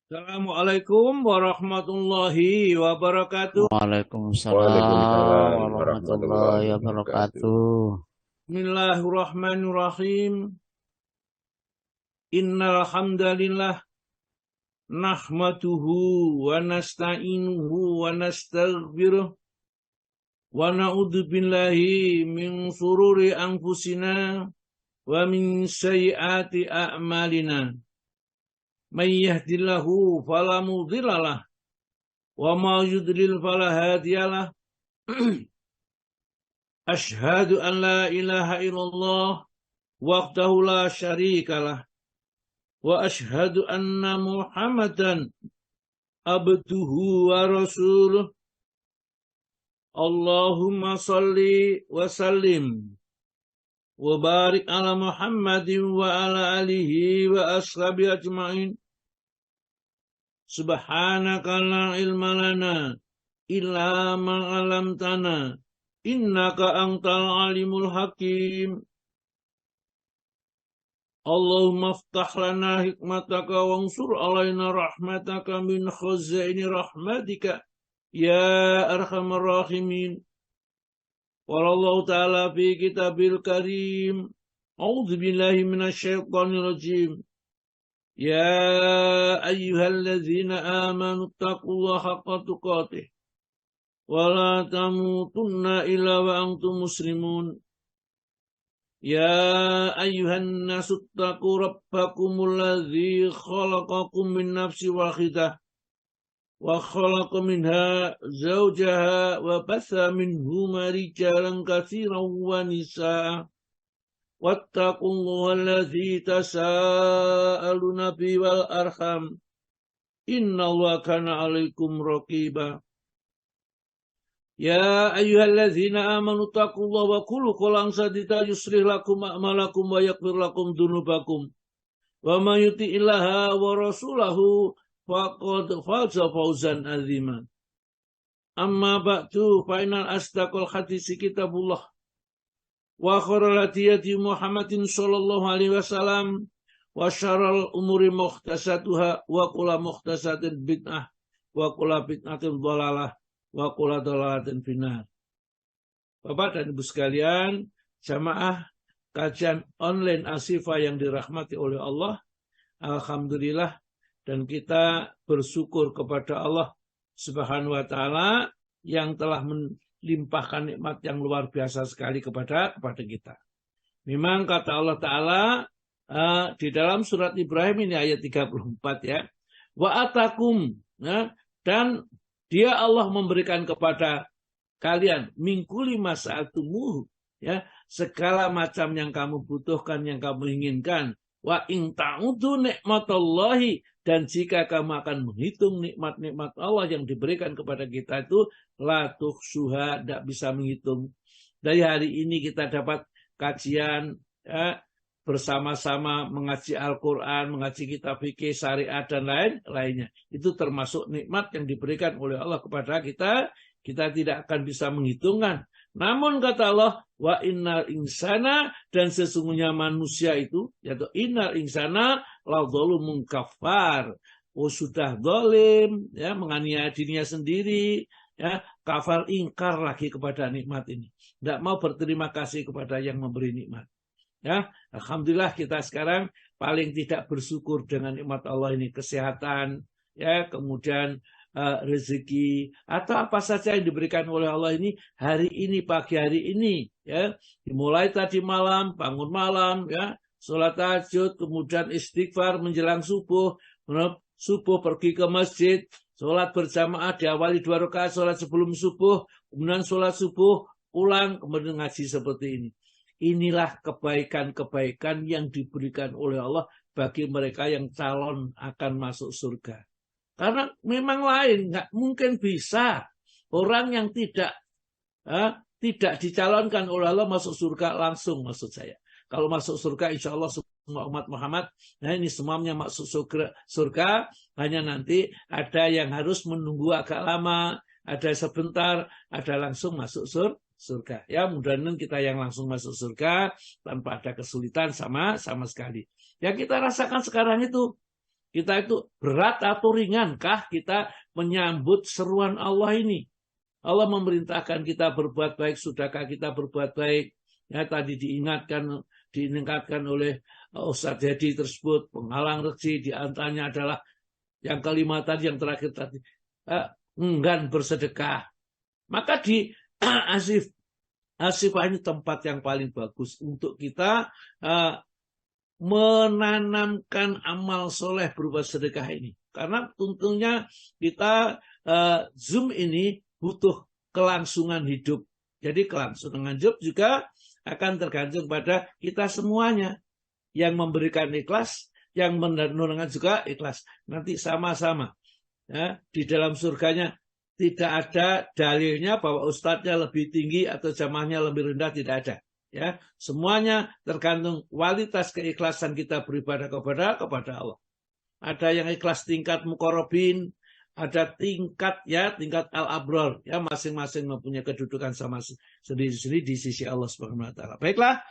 Assalamualaikum warahmatullahi wabarakatuh. Waalaikumsalam Waalaikumsalam warahmatullahi warahmatullahi wabarakatuh. wabarakatuh. Bismillahirrahmanirrahim. Innal hamdalillah nahmaduhu wa nasta'inuhu wa nastaghfiruh wa na'udzu billahi min sururi anfusina wa min sayyiati a'malina. May yahdihillahu fala mudhillalah wa may yudlil fala hadiyalah. Ashhadu an la ilaha illallah wahdahu la syarikalah wa ashhadu anna Muhammadan abduhu wa rasuluh. Allahumma salli wa sallim wa barik ala Muhammadin wa ala alihi wa ashabi ajma'in. Subhanaka la ilma lana illa ma 'allamtana innaka antal alimul hakim. Allahumma aftah lana hikmataka wansur alaina rahmataka min khazaini rahmatika ya arhamar rahimin. Wallahu ta'ala fi kitabil karim. A'udzu billahi minasyaitonir rajim. Ya ayyuhalladzina amanu taqullaha haqqa tuqatih wa la tamutunna illa wa antum muslimun. Ya ayyuhan nasu ttaqu rabbakumul ladzi khalaqakum min nafsin wahidah wa khalaqa minha zawjaha wa batha minhuma rijalan katsiran wa nisaa. Wattaqullaha alladzi tasaaluna bihi wal arham. Innallaha kana 'alaikum raqiba. Ya ayyuhalladzina amanu taqullaha wa qulu qawlan sadida yuslih lakum a'malakum wa yaghfir lakum dzunubakum. Wa may yuti'illaha wa rasulahu faqad faza fawzan 'azima. Amma ba'du fa innal asdaqal hadisi kitabullah wa khairal hadiyati Muhammadin sallallahu alaihi wasallam wa syarrul umuri muhtasatuha wa kullu muhtasatin bid'ah wa kullu bid'atin dhalalah wa kullu dhalalatin finnar. Bapak dan Ibu sekalian, jamaah kajian online Ashifa yang dirahmati oleh Allah, alhamdulillah, dan kita bersyukur kepada Allah Subhanahu wa taala yang telah melimpahkan nikmat yang luar biasa sekali kepada kita. Memang kata Allah taala di dalam surat Ibrahim ini ayat 34 ya. Wa atakum, ya, dan dia Allah memberikan kepada kalian mingkuli masa'atumuhu, ya, segala macam yang kamu butuhkan, yang kamu inginkan. Wa in ta'udu nikmatallahi, dan jika kamu akan menghitung nikmat-nikmat Allah yang diberikan kepada kita itu la tuhsuha, tidak bisa menghitung. Dari hari ini kita dapat kajian, ya, bersama-sama mengaji Al-Quran, mengaji kitab fikih, syariat, dan lainnya. Itu termasuk nikmat yang diberikan oleh Allah kepada kita. Kita tidak akan bisa menghitungkan. Namun kata Allah, wa innal insana, dan sesungguhnya manusia itu, yaitu innal insana la dzulumun kafar. Oh, sudah zalim, ya, menganiaya dirinya sendiri, ya, kafar, ingkar lagi kepada nikmat ini. Tidak mau berterima kasih kepada yang memberi nikmat. Ya, alhamdulillah kita sekarang paling tidak bersyukur dengan nikmat Allah ini, kesehatan, ya, kemudian rezeki atau apa saja yang diberikan oleh Allah ini hari ini, pagi hari ini, ya, dimulai tadi malam, bangun malam, ya, sholat tahajud, kemudian istighfar menjelang subuh, pergi ke masjid, sholat berjamaah, diawali 2 rakaat sholat sebelum subuh, kemudian sholat subuh, pulang, kemudian ngaji seperti ini. Inilah kebaikan-kebaikan yang diberikan oleh Allah bagi mereka yang calon akan masuk surga. Karena memang lain, nggak mungkin bisa orang yang tidak dicalonkan oleh Allah masuk surga langsung, maksud saya. Kalau masuk surga, insya Allah semua umat Muhammad, nah ini semuanya masuk surga, hanya nanti ada yang harus menunggu agak lama, ada sebentar, ada langsung masuk surga. Ya, mudah-mudahan kita yang langsung masuk surga tanpa ada kesulitan sama sekali. Yang kita rasakan sekarang itu, Kita itu berat atau ringankah kita menyambut seruan Allah ini? Allah memerintahkan kita berbuat baik, sudahkah kita berbuat baik? Ya, tadi diingatkan oleh Ustaz Dedi tersebut, penghalang rezeki, di antaranya adalah yang kelima tadi, yang terakhir tadi, enggan bersedekah. Maka di Asifah ini tempat yang paling bagus untuk kita menanamkan amal soleh berupa sedekah ini. Karena tentunya kita Zoom ini butuh kelangsungan hidup. Jadi kelangsungan hidup juga akan tergantung pada kita semuanya. Yang memberikan ikhlas, yang menurunkan juga ikhlas. Nanti sama-sama. Ya, di dalam surganya tidak ada dalilnya bahwa ustadznya lebih tinggi atau jamaahnya lebih rendah, tidak ada. Ya, semuanya tergantung kualitas keikhlasan kita beribadah kepada Allah. Ada yang ikhlas tingkat muqarrabin, ada tingkat al-abror, ya, masing-masing mempunyai kedudukan sama sendiri-sendiri di sisi Allah Subhanahu wa taala. Baiklah,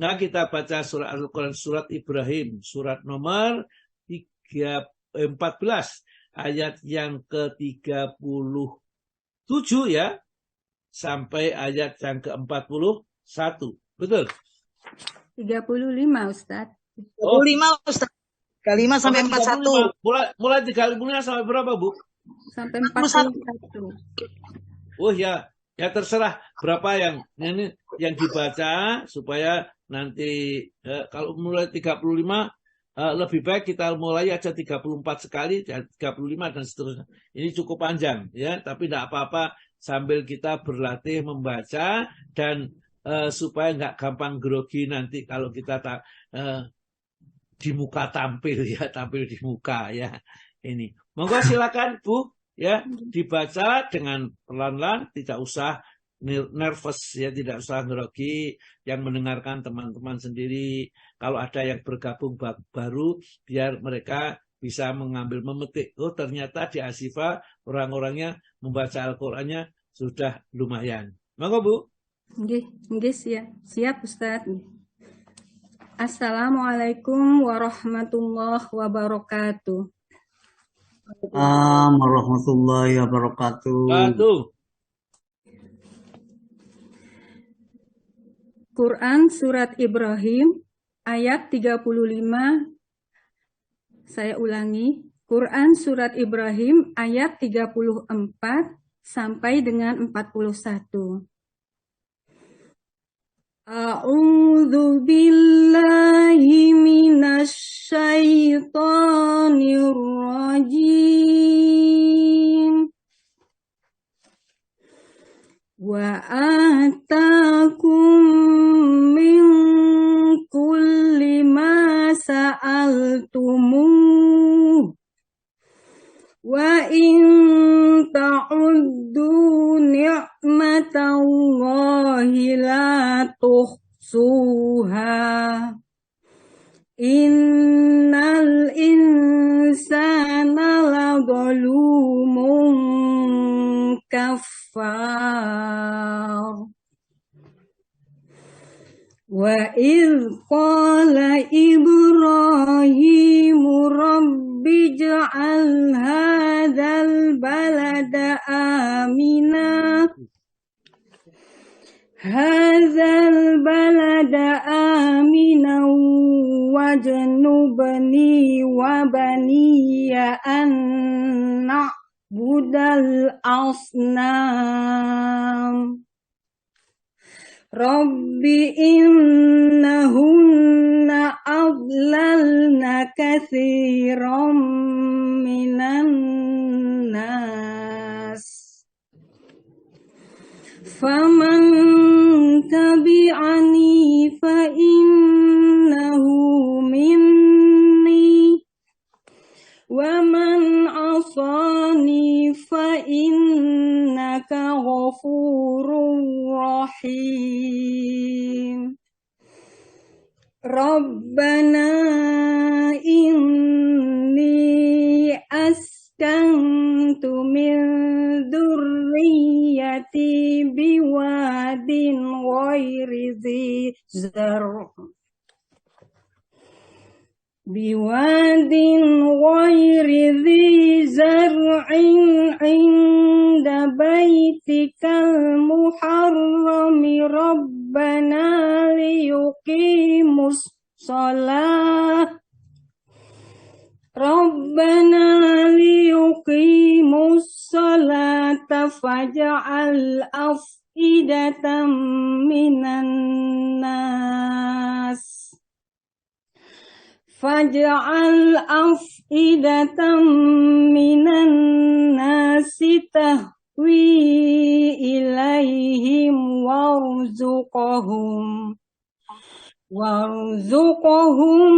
nah kita baca surat Al-Qur'an, surat Ibrahim, surat nomor 14 ayat yang ke-37 ya, sampai ayat yang ke-41. Betul? 35 Ustaz. 35 Ustaz. 35 sampai 41. Mulai 35 sampai berapa, Bu? Sampai 41. Oh ya, ya terserah berapa yang ini yang dibaca supaya nanti kalau mulai 35 lebih baik kita mulai aja 34 sekali, 35 dan seterusnya. Ini cukup panjang ya, tapi tidak apa-apa sambil kita berlatih membaca dan supaya nggak gampang grogi nanti kalau kita di muka tampil di muka ya. Ini. Monggo silakan Bu ya, dibaca dengan pelan-pelan, tidak usah nervous ya, tidak usah grogi, yang mendengarkan teman-teman sendiri. Kalau ada yang bergabung baru, biar mereka bisa mengambil memetik. Oh ternyata di Asifah orang-orangnya membaca Al-Qur'annya sudah lumayan. Monggo Bu. Nggih, siap Ustaz. Assalamualaikum warahmatullahi wabarakatuh. Warahmatullahi wabarakatuh. Quran Surat Ibrahim ayat 35. Saya ulangi. Quran Surat Ibrahim ayat 34 sampai dengan 41. A'udzu billahi minasy syaithanir rajim. Wa atakum min kulli ma sa'altumuh. Wa in ta'uddu ni'matallahi la tuhsuha. Innal insana ladzalumun kafar. Wa idh qala Ibrahimu rabbi ij'al hadzal balada amina wajnubni wa baniya an na'budal asnam. Rabbi innahunna adlalna katsiran minan nas. Faman tabi'ani fa innahu minni wa man asani fa innaka ghafurur rahim. Rabbana inni askantu min dzurriyyati biwadin ghairi dzi zar' بواد غير ذي زرع عند بيتك المحرم ربنا ليقيموا الصلاة فاجعل أفئدة من الناس تهوي إليهم وارزقهم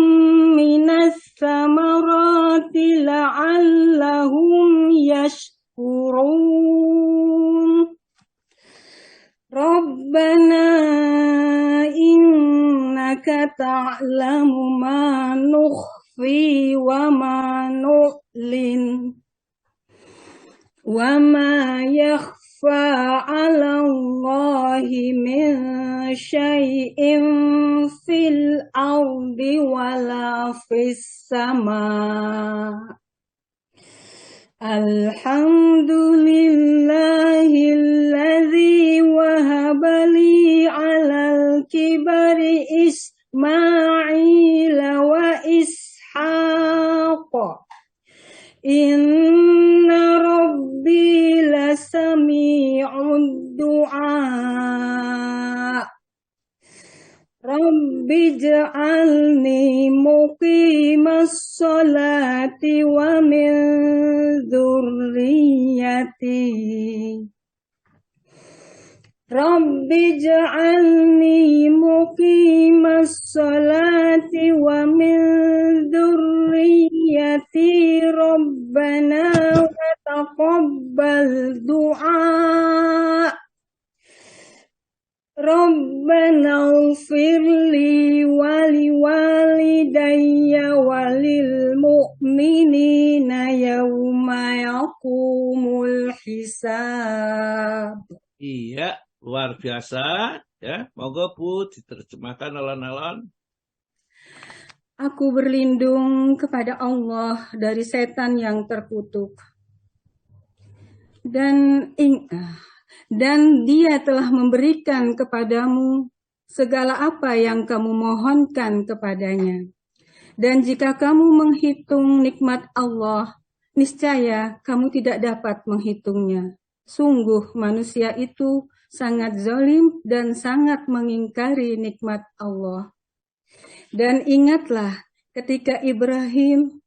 من الثمرات لعلهم يشكرون ربنا إنك تعلم ما نخفي وما نعلن وما يخفى على الله من شيء في الأرض ولا في السماء الحمد لله الذي وهب لي على الكبر إسماعيل وإسحاق إن ربي لسميع الدعاء رب اجعلني مقيم الصلاة ومن ذريتي رب اجعلني مقيم الصلاة ومن ذريتي ربنا وتقبل دعاء ربنا اغفر لي ولوالدي وللمؤمنين يوم يقوم الحساب. Iya, luar biasa ya. Moga Bu diterjemahkan alon-alon. Aku berlindung kepada Allah dari setan yang terkutuk. Dan Dia telah memberikan kepadamu segala apa yang kamu mohonkan kepadanya. Dan jika kamu menghitung nikmat Allah, niscaya kamu tidak dapat menghitungnya. Sungguh manusia itu sangat zalim dan sangat mengingkari nikmat Allah. Dan ingatlah ketika Ibrahim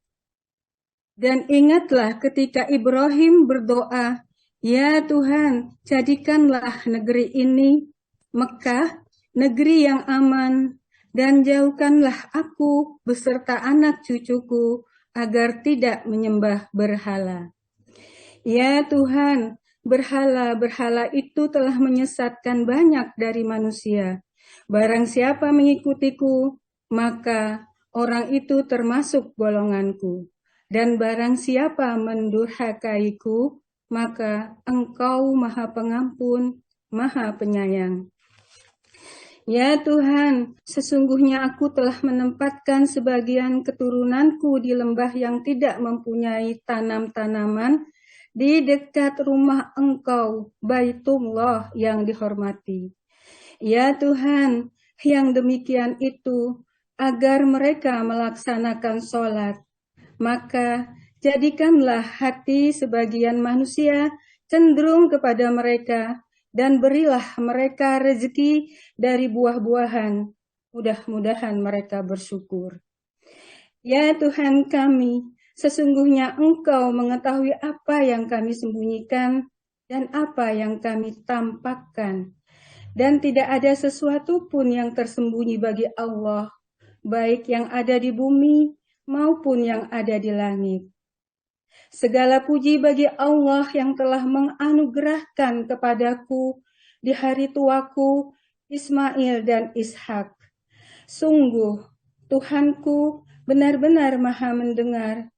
berdoa, "Ya Tuhan, jadikanlah negeri ini, Mekah, negeri yang aman, dan jauhkanlah aku beserta anak cucuku agar tidak menyembah berhala." Ya Tuhan, berhala-berhala itu telah menyesatkan banyak dari manusia. Barang siapa mengikutiku, maka orang itu termasuk golonganku. Dan barang siapa mendurhakaiku, maka Engkau Maha Pengampun, Maha Penyayang. Ya Tuhan, sesungguhnya aku telah menempatkan sebagian keturunanku di lembah yang tidak mempunyai tanam-tanaman di dekat rumah Engkau, Baitullah yang dihormati. Ya Tuhan, yang demikian itu agar mereka melaksanakan sholat, maka jadikanlah hati sebagian manusia cenderung kepada mereka dan berilah mereka rezeki dari buah-buahan. Mudah-mudahan mereka bersyukur. Ya Tuhan kami, sesungguhnya Engkau mengetahui apa yang kami sembunyikan dan apa yang kami tampakkan. Dan tidak ada sesuatu pun yang tersembunyi bagi Allah, baik yang ada di bumi maupun yang ada di langit. Segala puji bagi Allah yang telah menganugerahkan kepadaku di hari tuaku Ismail dan Ishak. Sungguh Tuhanku benar-benar Maha mendengar,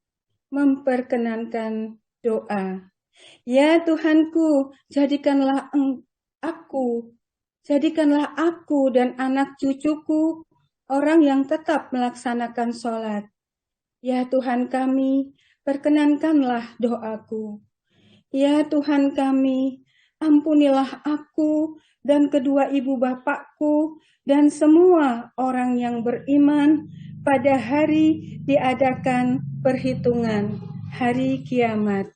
memperkenankan doa. Ya Tuhanku, jadikanlah aku dan anak cucuku orang yang tetap melaksanakan sholat, Ya Tuhan kami, perkenankanlah doaku. Ya Tuhan kami, ampunilah aku dan kedua ibu bapakku dan semua orang yang beriman pada hari diadakan perhitungan hari kiamat.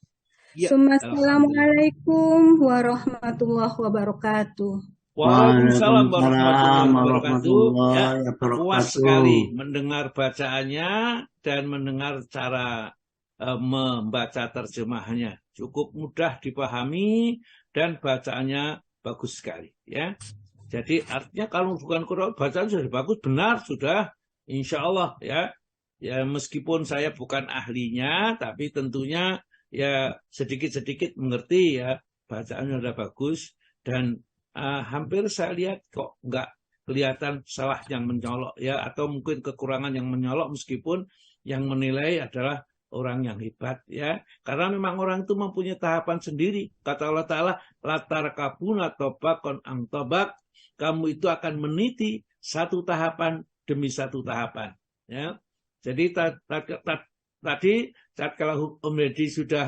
Ya, Assalamualaikum warahmatullahi wabarakatuh. Waalaikumsalam warahmatullahi wabarakatuh. warahmatullahi Ya, wabarakatuh. puas sekali mendengar bacaannya dan mendengar cara membaca terjemahnya. Cukup mudah dipahami dan bacaannya bagus sekali. Ya, jadi artinya kalau bukan Quran bacaan sudah bagus, benar sudah, insya Allah ya. Ya meskipun saya bukan ahlinya, tapi tentunya ya sedikit-sedikit mengerti ya, bacaannya sudah bagus dan hampir saya lihat kok nggak kelihatan salah yang mencolok ya, atau mungkin kekurangan yang menyolok, meskipun yang menilai adalah orang yang hebat ya, karena memang orang itu mempunyai tahapan sendiri. Kata Allah Ta'ala, latar kabuna tobakon ang tobak, kamu itu akan meniti satu tahapan demi satu tahapan ya. Jadi tadi kalau Om Deddy sudah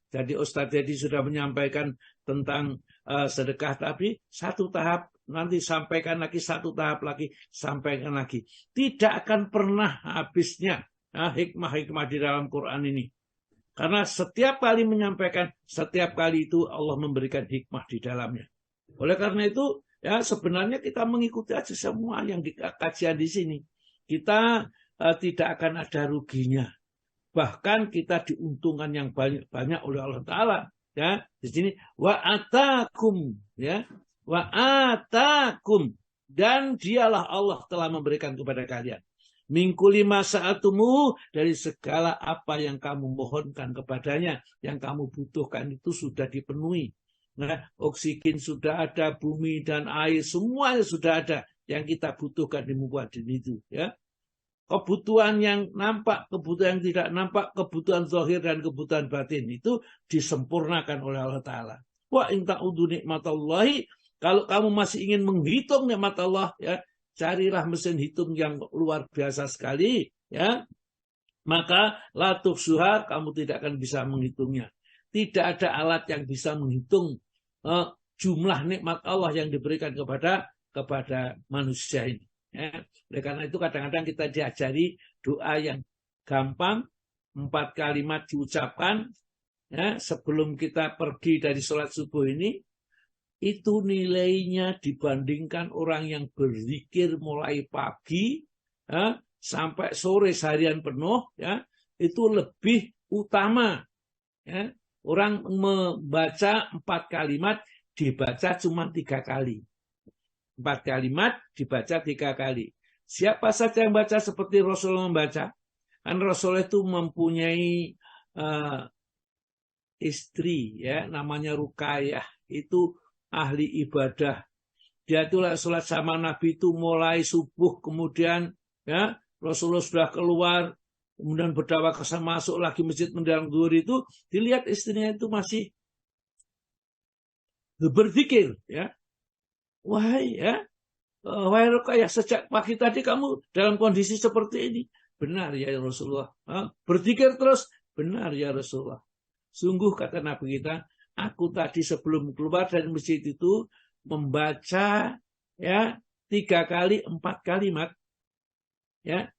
jadi Ustadz Deddy sudah menyampaikan tentang sedekah, tapi satu tahap nanti sampaikan lagi, satu tahap lagi sampaikan lagi. Tidak akan pernah habisnya hikmah-hikmah di dalam Quran ini. Karena setiap kali menyampaikan, setiap kali itu Allah memberikan hikmah di dalamnya. Oleh karena itu ya sebenarnya kita mengikuti aja semua yang dikajian di sini. Kita tidak akan ada ruginya. Bahkan kita diuntungkan yang banyak oleh Allah Ta'ala. Ya, di sini wa atakum ya, wa atakum, dan dialah Allah telah memberikan kepada kalian mingkuli masa'atumu, dari segala apa yang kamu mohonkan kepadanya, yang kamu butuhkan itu sudah dipenuhi. Nah, oksigen sudah ada, bumi dan air semuanya sudah ada, yang kita butuhkan di muka itu ya. Kebutuhan yang nampak, kebutuhan yang tidak nampak, kebutuhan zahir dan kebutuhan batin itu disempurnakan oleh Allah Ta'ala. Wa in ta'udu nikmatallahi, kalau kamu masih ingin menghitung nikmat Allah ya, carilah mesin hitung yang luar biasa sekali ya. Maka la tuhsuha, kamu tidak akan bisa menghitungnya. Tidak ada alat yang bisa menghitung jumlah nikmat Allah yang diberikan kepada manusia ini. Ya. Oleh karena itu kadang-kadang kita diajari doa yang gampang, 4 kalimat diucapkan ya, sebelum kita pergi dari sholat subuh ini. Itu nilainya dibandingkan orang yang berzikir mulai pagi ya, sampai sore seharian penuh ya, itu lebih utama ya. Orang membaca 4 kalimat dibaca cuma 3 kali. 4 kalimat dibaca 3 kali. Siapa saja yang baca seperti Rasulullah membaca. Kan Rasulullah itu mempunyai istri ya, namanya Ruqayyah, itu ahli ibadah. Dia itu sholat sama Nabi itu mulai subuh, kemudian ya Rasulullah sudah keluar, kemudian berdakwah masuk lagi masjid menjelang zuhur, itu dilihat istrinya itu masih berzikir ya. Wahai Ruqayyah, sejak pagi tadi kamu dalam kondisi seperti ini. Benar ya Rasulullah. Berzikir terus. Benar ya Rasulullah. Sungguh kata Nabi kita, aku tadi sebelum keluar dari masjid itu membaca ya 3 kali 4 kalimat. Ya.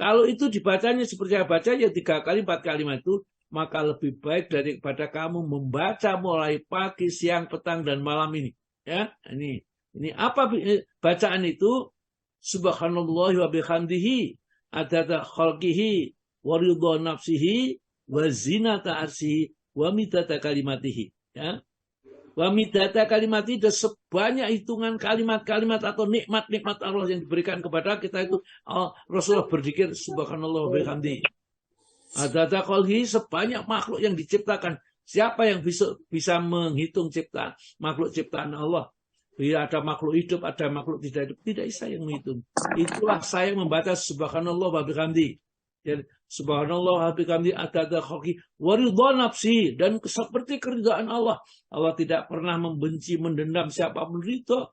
Kalau itu dibacanya seperti yang baca ya 3 kali 4 kalimat itu, maka lebih baik daripada kamu membaca mulai pagi, siang, petang dan malam ini. Ya, ini apa bacaan itu? Subhanallah wa bihamdihi adada khalqihi wa ridha nafsihi wa zinata arsyihi wa midata kalimatihi ya. Wa midata kalimatihi, dan sebanyak hitungan kalimat-kalimat atau nikmat-nikmat Allah yang diberikan kepada kita itu. Rasulullah berzikir subhanallah wa bihamdihi adada khalqihi, sebanyak makhluk yang diciptakan. Siapa yang bisa menghitung makhluk ciptaan Allah? Ya, ada makhluk hidup, ada makhluk tidak hidup. Tidak bisa yang menghitung. Itulah saya membaca subhanallah wa bihamdi. Jadi subhanallah wa bihamdi adada khalqi wa ridha nafsi, dan seperti keridhaan Allah. Allah tidak pernah membenci, mendendam siapapun ridha.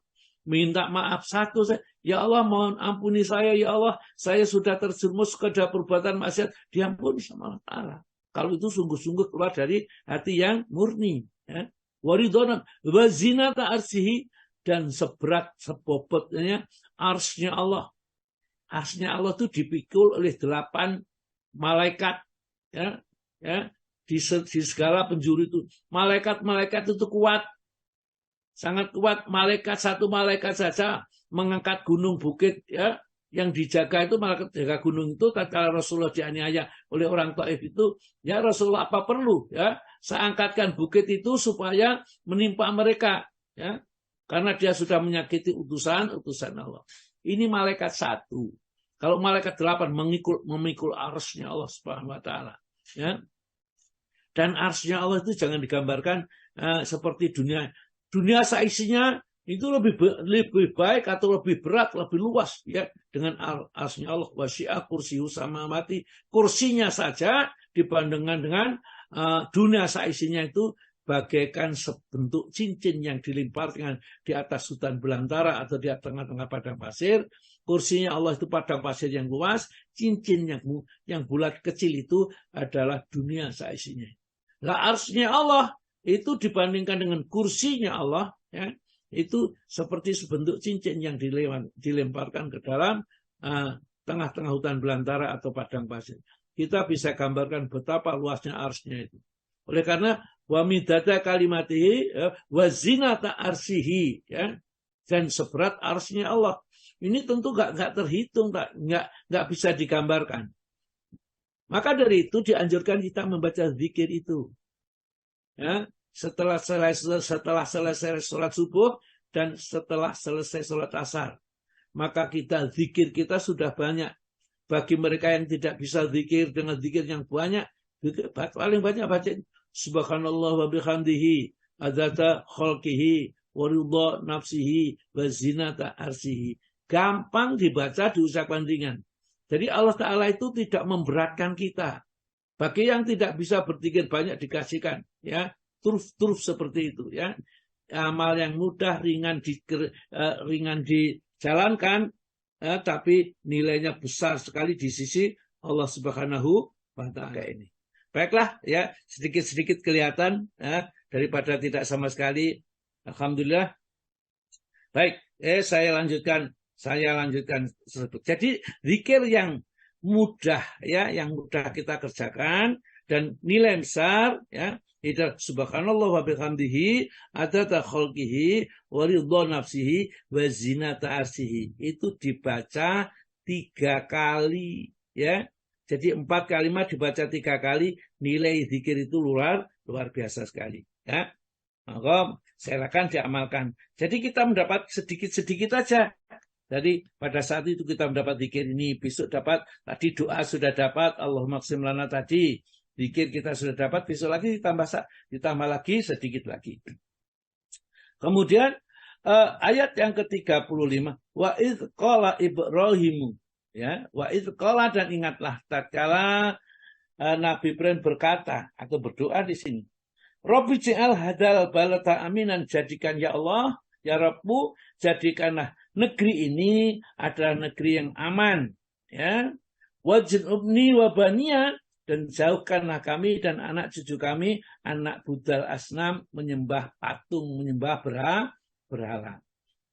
minta maaf satu, ya Allah mohon ampuni saya, ya Allah saya sudah terjerumus ke dalam perbuatan maksiat, diampuni sama Allah Ta'ala. Kalau itu sungguh-sungguh keluar dari hati yang murni. Ya. Waridona wazinata arsihi, dan seberat sebobotnya arsnya Allah. Arsnya Allah itu dipikul oleh 8 malaikat. Ya, ya, di segala penjuru itu. Malaikat-malaikat itu kuat. Sangat kuat. Satu malaikat saja mengangkat gunung bukit. Ya, yang dijaga itu malaikat jaga gunung itu. Tatkala Rasulullah dianiaya oleh orang Taif itu, ya Rasulullah apa perlu? Ya, saya angkatkan bukit itu supaya menimpa mereka. Ya, karena dia sudah menyakiti utusan Allah. Ini malaikat 1. Kalau malaikat 8 memikul arsnya Allah Subhanahu wa Ta'ala. Ya. Dan arsnya Allah itu jangan digambarkan seperti dunia. Dunia seisinya itu lebih baik atau lebih berat, lebih luas ya dengan arsnya Allah. Wasi'a kursiyu samawati. Kursinya saja dibandingkan dengan dunia seisinya itu bagaikan sebentuk cincin yang dilemparkan di atas hutan belantara atau di tengah-tengah padang pasir. Kursinya Allah itu padang pasir yang luas, cincin yang bulat kecil itu adalah dunia seisinya. Lah arsnya Allah itu dibandingkan dengan kursinya Allah, ya, itu seperti sebentuk cincin yang dilemparkan ke dalam tengah-tengah hutan belantara atau padang pasir. Kita bisa gambarkan betapa luasnya arsnya itu. Oleh karena wa midada kalimatihi wa zinata arsihi, ya, dan seberat arsnya Allah. Ini tentu nggak terhitung, nggak bisa digambarkan. Maka dari itu dianjurkan kita membaca zikir itu. Ya, setelah selesai sholat subuh dan setelah selesai sholat asar. Maka zikir kita sudah banyak. Bagi mereka yang tidak bisa zikir dengan zikir yang banyak, paling banyak baca Subhanallah wa bihamdihi adata khalqihi wa ridha nafsihi wa zinata arsihi. Gampang dibaca, diucapkan ringan. Jadi Allah Ta'ala itu tidak memberatkan kita. Bagi yang tidak bisa berzikir banyak dikasihkan, ya, turuf seperti itu, ya. Amal yang mudah, ringan dijalankan, tapi nilainya besar sekali di sisi Allah Subhanahu wa Ta'ala ini. Baiklah, ya, sedikit-sedikit kelihatan, ya, daripada tidak sama sekali. Alhamdulillah. Baik, saya lanjutkan. Jadi zikir yang mudah, ya, yang mudah kita kerjakan dan nilai besar, ya, itu subhanallah wa bihamdihi adada khalqihi wa ridha nafsihi wa zinata arsihi. Itu dibaca 3 kali, ya. Jadi 4 kalimat dibaca 3 kali, nilai zikir itu luar biasa sekali, ya. Maka silakan diamalkan. Jadi kita mendapat sedikit-sedikit aja. Jadi pada saat itu kita mendapat zikir ini, besok dapat, tadi doa sudah dapat, Allahumma qsim lana tadi, zikir kita sudah dapat, besok lagi ditambah lagi sedikit lagi. Kemudian ayat yang ke-35, wa idz qala Ibrahimu, ya, wa idz qala, dan ingatlah tatkala Nabi Ibrahim berkata atau berdoa di sini. Rabbi ja'al hadal balata aminan, jadikan ya Allah, ya Rabbu, jadikanlah negeri ini adalah negeri yang aman, ya. Waj'alni wa baniya, dan jauhkanlah kami dan anak cucu kami anak budal asnam, menyembah patung, menyembah berhala.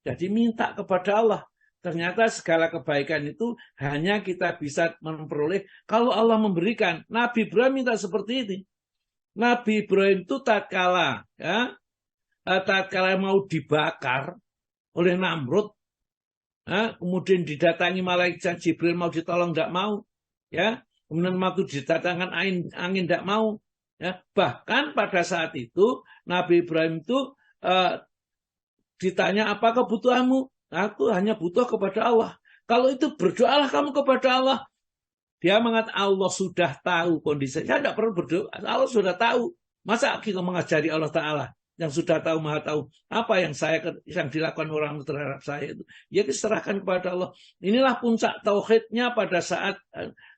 Jadi minta kepada Allah. Ternyata segala kebaikan itu hanya kita bisa memperoleh kalau Allah memberikan. Nabi Ibrahim minta seperti ini. Nabi Ibrahim itu tatkala mau dibakar oleh Namrud, kemudian didatangi malaikat Jibril mau ditolong, tidak mau, ya. Kemudian waktu didatangkan angin tidak mau, ya. Bahkan pada saat itu Nabi Ibrahim itu ditanya, apa kebutuhanmu? Aku hanya butuh kepada Allah. Kalau itu berdoalah kamu kepada Allah. Dia mengatakan Allah sudah tahu kondisi. Saya tidak perlu berdoa. Allah sudah tahu. Masa kita mengajari Allah Ta'ala yang sudah tahu, maha tahu apa yang dilakukan orang terhadap saya itu? Ya diserahkan kepada Allah. Inilah puncak tauhidnya pada saat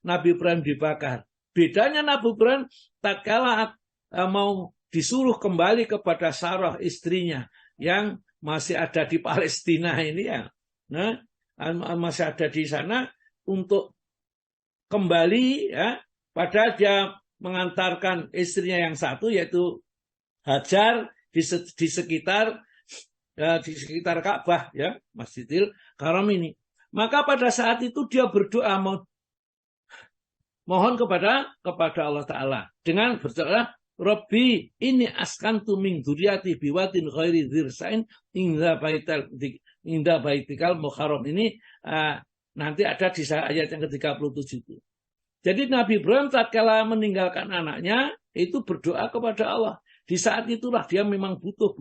Nabi Ibrahim dibakar. Bedanya Nabi Ibrahim tatkala mau disuruh kembali kepada Sarah istrinya yang masih ada di Palestina ini ya, nah masih ada di sana untuk kembali ya, padahal dia mengantarkan istrinya yang satu yaitu Hajar di sekitar Ka'bah ya, Masjidil Haram ini. Maka pada saat itu dia berdoa mohon kepada Allah Ta'ala dengan berdoa, Rabbi ini askantu min dzurriyyati biwatin ghairi dzirsain inda baitikal muharram ini nanti ada di ayat yang ke-37 itu. Jadi Nabi Ibrahim tatkala meninggalkan anaknya itu berdoa kepada Allah. Di saat itulah dia memang butuh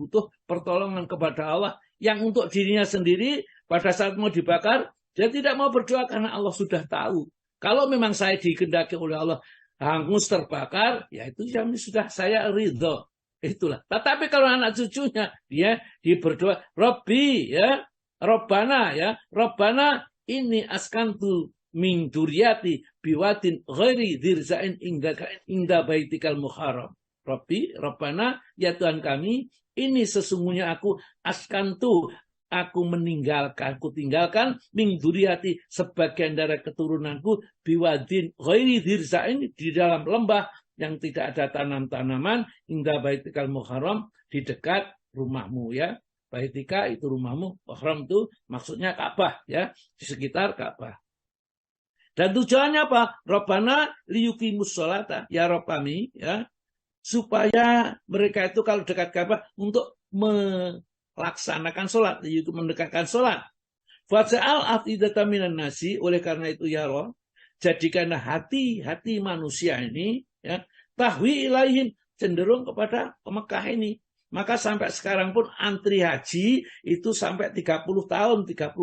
pertolongan kepada Allah yang untuk dirinya sendiri pada saat mau dibakar dia tidak mau berdoa karena Allah sudah tahu. Kalau memang saya dikehendaki oleh Allah hangus terbakar, ya itu sudah saya ridho. Itulah. Tetapi kalau anak cucunya dia berdoa, Rabbi ya, Rabbana ya, Rabbana ini askantu min dzurriyyati biwatin ghairi dzirsain inda baitikal muharram. Rabbi, Rabbana, ya Tuhan kami, ini sesungguhnya aku askantu, aku tinggalkan min dzurriyyati sebagian dari keturunanku biwadin ghairi dzirsain di dalam lembah yang tidak ada tanam-tanaman inda baitikal muharram di dekat rumahmu ya. Baitika itu rumahmu, muharram itu maksudnya Ka'bah ya, di sekitar Ka'bah. Dan tujuannya apa? Rabbana liyuqimus sholata, ya Rabb kami ya, supaya mereka itu kalau dekat Ka'bah untuk melaksanakan sholat, yaitu mendekatkan sholat. Faja'al afidatan minan nasi, oleh karena itu ya Rabb, jadikanlah hati-hati manusia ini ya, tahwi ilaihim, cenderung kepada Mekah ini. Maka sampai sekarang pun antri haji itu sampai 30 tahun, 35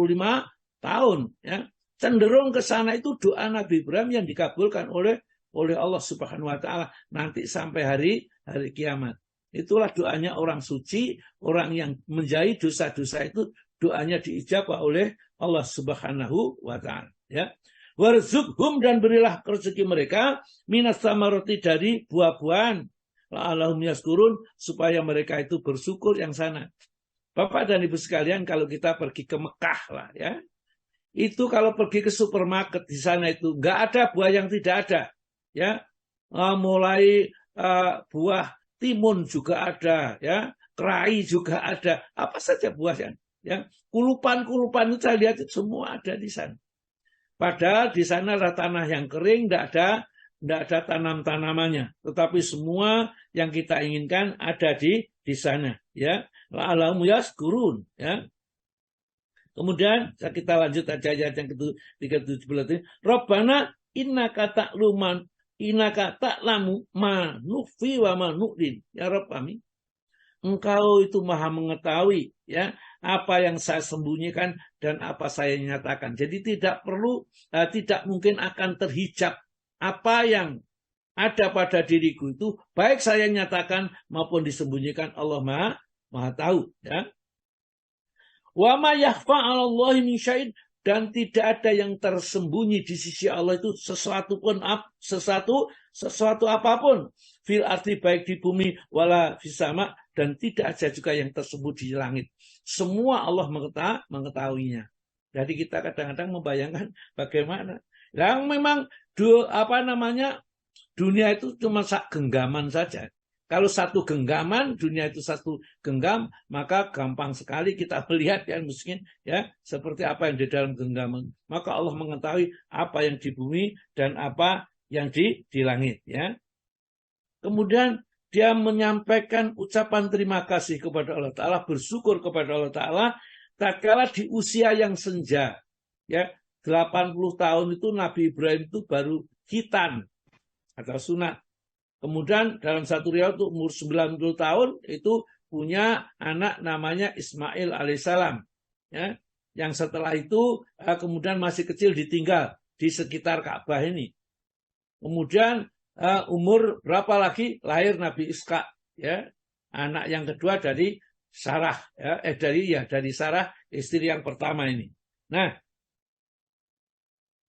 tahun ya. Cenderung ke sana itu doa Nabi Ibrahim yang dikabulkan oleh Allah Subhanahu wa taala nanti sampai hari kiamat. Itulah doanya orang suci, orang yang menjauhi dosa-dosa itu doanya diijabah oleh Allah Subhanahu wa taala ya. Warzuqhum, dan berilah rezeki mereka minas samarati, dari buah-buahan, la'allahum yashkurun, supaya mereka itu bersyukur yang sana. Bapak dan Ibu sekalian, kalau kita pergi ke Mekah lah ya, itu kalau pergi ke supermarket di sana itu nggak ada buah yang tidak ada ya, mulai buah timun juga ada ya, kerai juga ada, apa saja buahnya ya, kulupan itu saya lihat semua ada di sana. Padahal di sana adalah tanah yang kering, tidak ada tanam-tanamannya, tetapi semua yang kita inginkan ada di sana ya, la'allahum yashkurun ya. Kemudian kita lanjut aja ayat yang ke-17. Rabbana innaka ta'lamu ma nukhfi wa ma nu'lin. Ya Rabb kami, Engkau itu Maha mengetahui ya apa yang saya sembunyikan dan apa saya nyatakan. Jadi tidak mungkin akan terhijab apa yang ada pada diriku itu, baik saya nyatakan maupun disembunyikan, Allah Maha tahu ya. Wa ma yakhfa 'alallahi min syai'in, dan tidak ada yang tersembunyi di sisi Allah itu sesuatu apapun, fil arti, baik di bumi, wala fis sama, dan tidak ada juga yang tersembunyi di langit. Semua Allah mengetahuinya. Jadi kita kadang-kadang membayangkan bagaimana yang memang dunia itu cuma genggaman saja. Kalau satu genggaman, dunia itu satu genggam, maka gampang sekali kita melihat ya mungkin ya seperti apa yang di dalam genggaman. Maka Allah mengetahui apa yang di bumi dan apa yang di langit ya. Kemudian dia menyampaikan ucapan terima kasih kepada Allah Ta'ala, bersyukur kepada Allah Ta'ala tatkala di usia yang senja ya, 80 tahun itu Nabi Ibrahim itu baru khitan atau sunat. Kemudian dalam satu riwayat itu umur 90 tahun itu punya anak namanya Ismail alaihissalam ya, yang setelah itu kemudian masih kecil ditinggal di sekitar Ka'bah ini. Kemudian umur berapa lagi lahir Nabi Ishak ya, anak yang kedua dari Sarah ya, dari Sarah istri yang pertama ini. Nah,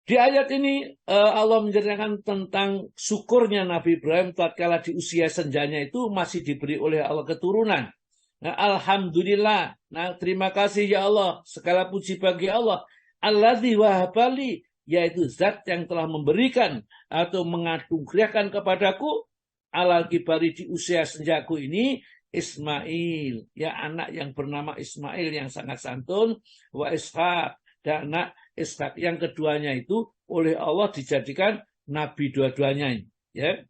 di ayat ini Allah menceritakan tentang syukurnya Nabi Ibrahim tatkala di usia senjanya itu masih diberi oleh Allah keturunan. Nah, alhamdulillah. Nah, terima kasih ya Allah. Segala puji bagi Allah. Alladzi wahabali, yaitu zat yang telah memberikan atau menganugerahkan kepadaku alal kibari di usia senjaku ini Ismail, ya anak yang bernama Ismail yang sangat santun, wa Ishak, dan anak Ishak yang keduanya itu oleh Allah dijadikan nabi dua-duanya, ya.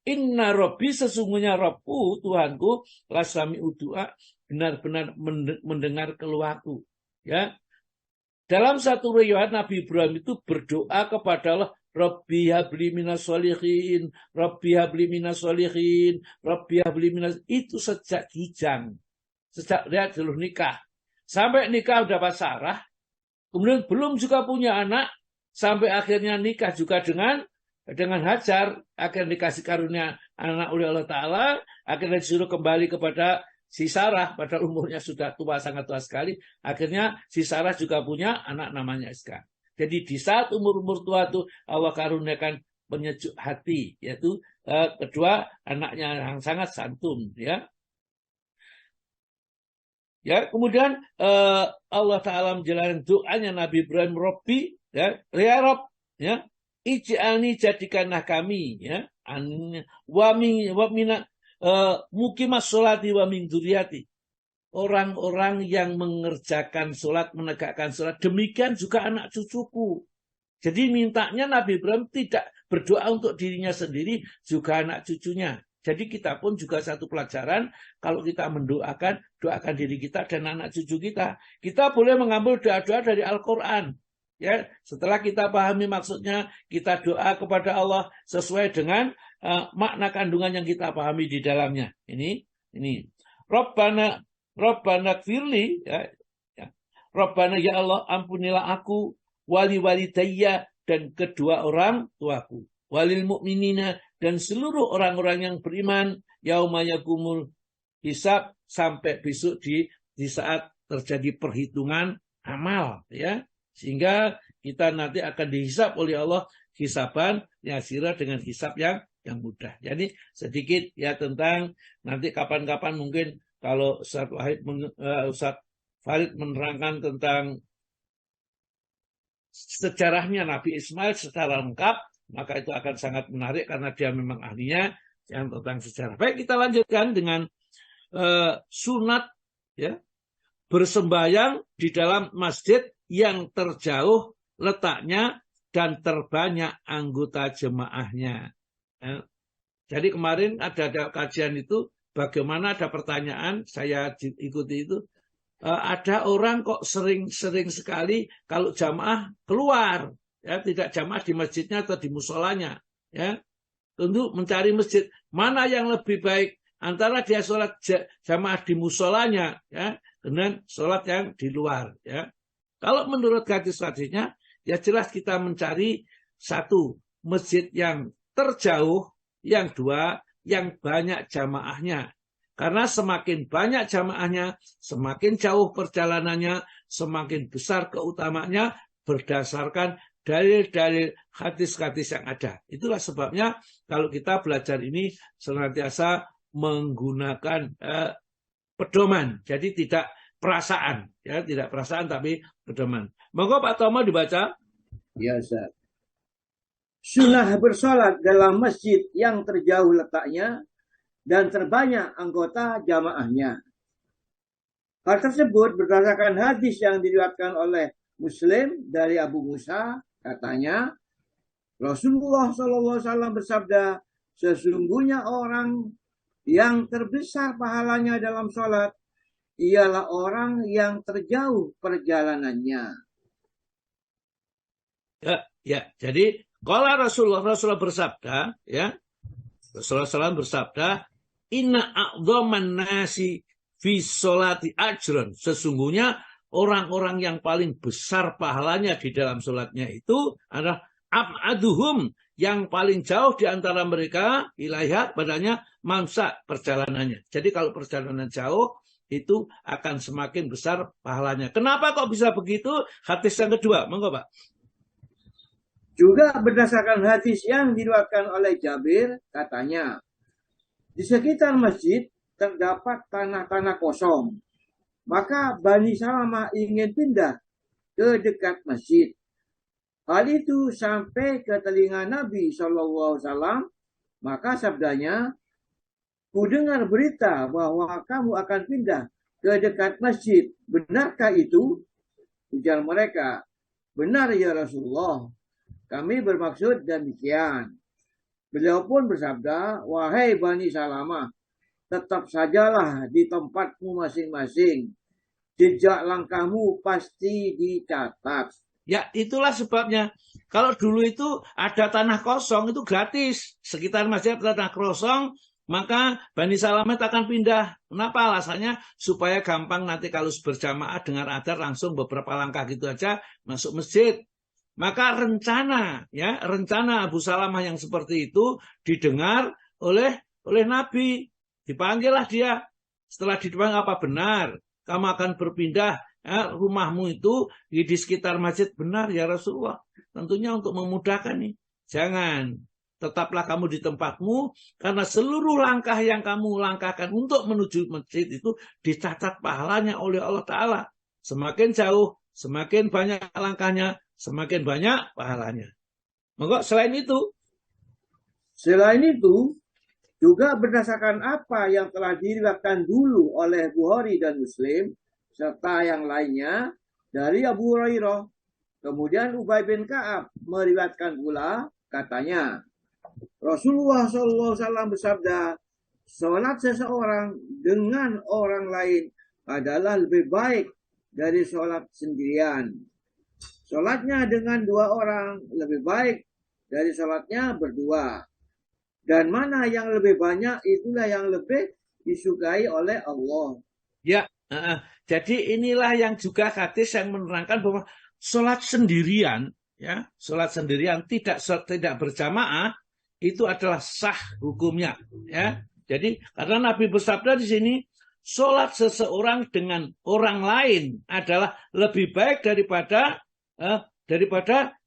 Inna Rabbi, sesungguhnya Rabbu, Tuhanku, lasami udu'a, benar-benar mendengar keluhku. Ya. Dalam satu riwayat Nabi Ibrahim itu berdoa kepada Allah, Rabbi habli minas sholihin, Rabbi habli minas sholihin, Rabbi habli minas, itu sejak gijang. Sejak dia dulu nikah. Sampai nikah dapat Sarah, kemudian belum juga punya anak, sampai akhirnya nikah juga dengan Hajar, akhirnya dikasih karunia anak oleh Allah Ta'ala, akhirnya disuruh kembali kepada si Sarah, pada umurnya sudah tua, sangat tua sekali, akhirnya si Sarah juga punya anak namanya Iska. Jadi di saat umur-umur tua itu Allah karuniakan penyejuk hati, yaitu kedua anaknya yang sangat santun, ya. Ya, kemudian Allah Ta'ala menjelaskan doanya Nabi Ibrahim, Rabbi, ya Rob, ya, ij'alni, jadikanlah kami, ya, muqimas sholati wa min dzurriyyati, orang-orang yang mengerjakan sholat, menegakkan sholat, demikian juga anak cucuku. Jadi mintanya Nabi Ibrahim tidak berdoa untuk dirinya sendiri, juga anak cucunya. Jadi kita pun juga satu pelajaran, kalau kita mendoakan, doakan diri kita dan anak cucu kita. Kita boleh mengambil doa-doa dari Al-Quran. Ya, setelah kita pahami maksudnya, kita doa kepada Allah sesuai dengan makna kandungan yang kita pahami di dalamnya. Ini. Rabbana gfirli, ya. Rabbana, ya Allah, ampunilah aku, wali walidayya, dan kedua orang tuaku, walil mu'minina, dan seluruh orang-orang yang beriman, yauma yakumul hisab, sampai besok di saat terjadi perhitungan amal, ya. Sehingga kita nanti akan dihisab oleh Allah hisaban yasira, dengan hisab yang mudah. Jadi sedikit ya tentang nanti kapan-kapan mungkin kalau Ustaz Farid menerangkan tentang sejarahnya Nabi Ismail secara lengkap, maka itu akan sangat menarik karena dia memang ahlinya yang tentang sejarah. Baik, kita lanjutkan dengan sunat, ya, bersembahyang di dalam masjid yang terjauh letaknya dan terbanyak anggota jemaahnya. Ya. Jadi kemarin ada kajian itu, bagaimana ada pertanyaan, saya ikuti itu, ada orang kok sering sekali kalau jamaah keluar, ya, tidak jamaah di masjidnya atau di musolanya, ya. Tentu mencari masjid mana yang lebih baik antara dia sholat jamaah di musolanya, ya, dengan sholat yang di luar, ya. Kalau menurut hadis-hadisnya, ya jelas kita mencari satu, masjid yang terjauh, yang dua, yang banyak jamaahnya. Karena semakin banyak jamaahnya, semakin jauh perjalanannya, semakin besar keutamanya berdasarkan dalil-dalil hadis-hadis yang ada. Itulah sebabnya kalau kita belajar ini senantiasa menggunakan pedoman. Jadi tidak perasaan, ya, tidak perasaan tapi pedoman. Monggo Pak Tomo dibaca. Ya, Ustaz. Sunnah bersolat dalam masjid yang terjauh letaknya dan terbanyak anggota jamaahnya. Hal tersebut berdasarkan hadis yang diriwayatkan oleh Muslim dari Abu Musa, katanya Rasulullah SAW bersabda, sesungguhnya orang yang terbesar pahalanya dalam sholat ialah orang yang terjauh perjalanannya. Ya, jadi kalau Rasulullah bersabda, ya, Rasulullah SAW bersabda, inna a'dhaman nasi fi sholati ajran, sesungguhnya orang-orang yang paling besar pahalanya di dalam sholatnya itu adalah ab'aduhum, yang paling jauh di antara mereka ilaiha, padanya, mamsa, perjalanannya. Jadi kalau perjalanan jauh itu akan semakin besar pahalanya. Kenapa kok bisa begitu? Hadis yang kedua, monggo Pak. Juga berdasarkan hadis yang diriwayatkan oleh Jabir, katanya, di sekitar masjid terdapat tanah-tanah kosong. Maka Bani Salamah ingin pindah ke dekat masjid. Hal itu sampai ke telinga Nabi SAW. Maka sabdanya, ku dengar berita bahwa kamu akan pindah ke dekat masjid. Benarkah itu? Ujar mereka, benar ya Rasulullah. Kami bermaksud demikian. Beliau pun bersabda, wahai Bani Salamah, tetap sajalah di tempatmu masing-masing. Jejak langkahmu pasti dicatat. Ya, itulah sebabnya. Kalau dulu itu ada tanah kosong, itu gratis. Sekitar masjid tanah kosong, maka Bani Salamah akan pindah. Kenapa alasannya? Supaya gampang nanti kalau berjamaah dengar adzan langsung beberapa langkah gitu aja masuk masjid. Maka rencana Abu Salamah yang seperti itu didengar oleh Nabi. Dipanggillah dia. Setelah dipanggil, apa benar kamu akan berpindah rumahmu itu di sekitar masjid? Benar ya Rasulullah. Tentunya untuk memudahkan nih. Jangan. Tetaplah kamu di tempatmu, karena seluruh langkah yang kamu langkahkan untuk menuju masjid itu dicatat pahalanya oleh Allah Ta'ala. Semakin jauh, semakin banyak langkahnya, semakin banyak pahalanya. Maka selain itu, juga berdasarkan apa yang telah diriwayatkan dulu oleh Bukhari dan Muslim, serta yang lainnya dari Abu Hurairah. Kemudian Ubay bin Ka'ab meriwayatkan pula, katanya, Rasulullah SAW bersabda, sholat seseorang dengan orang lain adalah lebih baik dari sholat sendirian. Sholatnya dengan dua orang lebih baik dari sholatnya berdua. Dan mana yang lebih banyak, itulah yang lebih disukai oleh Allah. Ya, jadi inilah yang juga hadis yang menerangkan bahwa sholat sendirian, sholat sendirian tidak berjamaah, itu adalah sah hukumnya, ya. Jadi karena Nabi bersabda di sini, sholat seseorang dengan orang lain adalah lebih baik daripada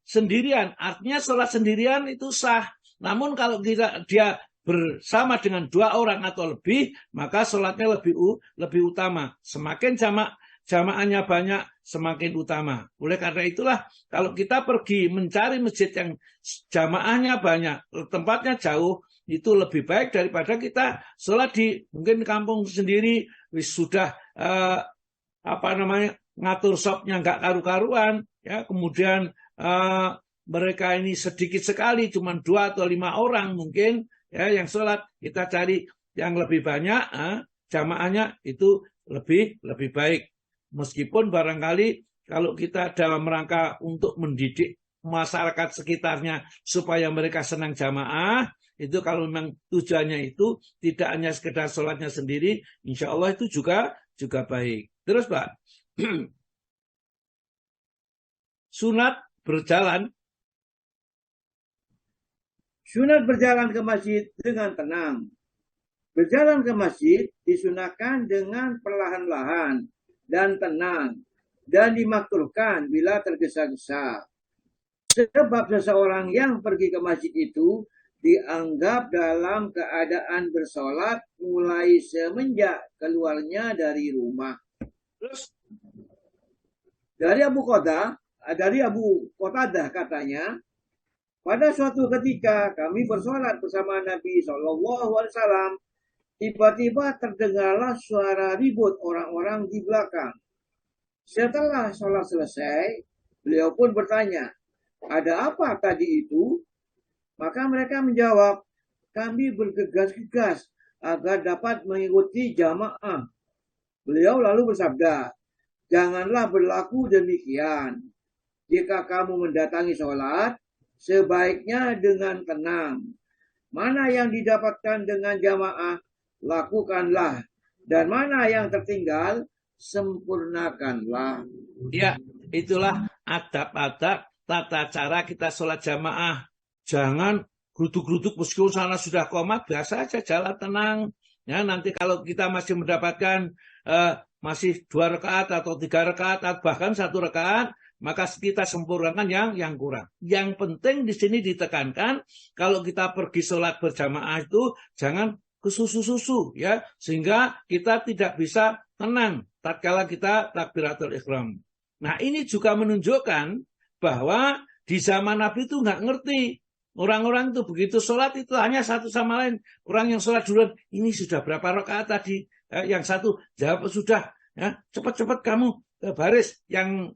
sendirian. Artinya sholat sendirian itu sah. Namun kalau dia bersama dengan dua orang atau lebih, maka sholatnya lebih utama. Semakin jamaahnya banyak, semakin utama. Oleh karena itulah, kalau kita pergi mencari masjid yang jamaahnya banyak, tempatnya jauh, itu lebih baik daripada kita sholat di mungkin kampung sendiri, sudah ngatur shopnya nggak karu-karuan, ya. Kemudian mereka ini sedikit sekali, cuma 2 atau 5 orang mungkin, ya, yang sholat. Kita cari yang lebih banyak, jamaahnya itu lebih baik. Meskipun barangkali kalau kita dalam rangka untuk mendidik masyarakat sekitarnya supaya mereka senang jamaah, itu kalau memang tujuannya itu tidak hanya sekedar sholatnya sendiri, insya Allah itu juga baik. Terus Pak, sunat berjalan ke masjid dengan tenang. Berjalan ke masjid disunahkan dengan perlahan-lahan dan tenang, dan dimakruhkan bila tergesa-gesa. Sebab seseorang yang pergi ke masjid itu dianggap dalam keadaan bersolat mulai semenjak keluarnya dari rumah. terus Dari Abu Qatadah katanya, pada suatu ketika kami bersolat bersama Nabi SAW, tiba-tiba terdengarlah suara ribut orang-orang di belakang. Setelah sholat selesai, beliau pun bertanya, ada apa tadi itu? Maka mereka menjawab, kami bergegas-gegas agar dapat mengikuti jamaah. Beliau lalu bersabda, janganlah berlaku demikian. Jika kamu mendatangi sholat, sebaiknya dengan tenang. Mana yang didapatkan dengan jamaah, lakukanlah. Dan mana yang tertinggal, sempurnakanlah. ya, itulah adab-adab tata cara kita sholat jamaah. Jangan geruduk-geruduk meskipun sana sudah qomat, biasa aja jalan tenang. Ya, nanti kalau kita masih mendapatkan masih 2 rakaat atau 3 rakaat, bahkan 1 rakaat, maka kita sempurnakan yang kurang. Yang penting di sini ditekankan, kalau kita pergi sholat berjamaah itu jangan ke susu-susu ya, sehingga kita tidak bisa tenang tatkala kita takbiratul ihram. Nah, ini juga menunjukkan bahwa di zaman Nabi itu nggak ngerti. Orang-orang itu begitu sholat itu hanya satu sama lain. Orang yang sholat duluan, ini sudah berapa rakaat tadi? Yang satu jawab sudah. Ya, cepat-cepat kamu baris. Yang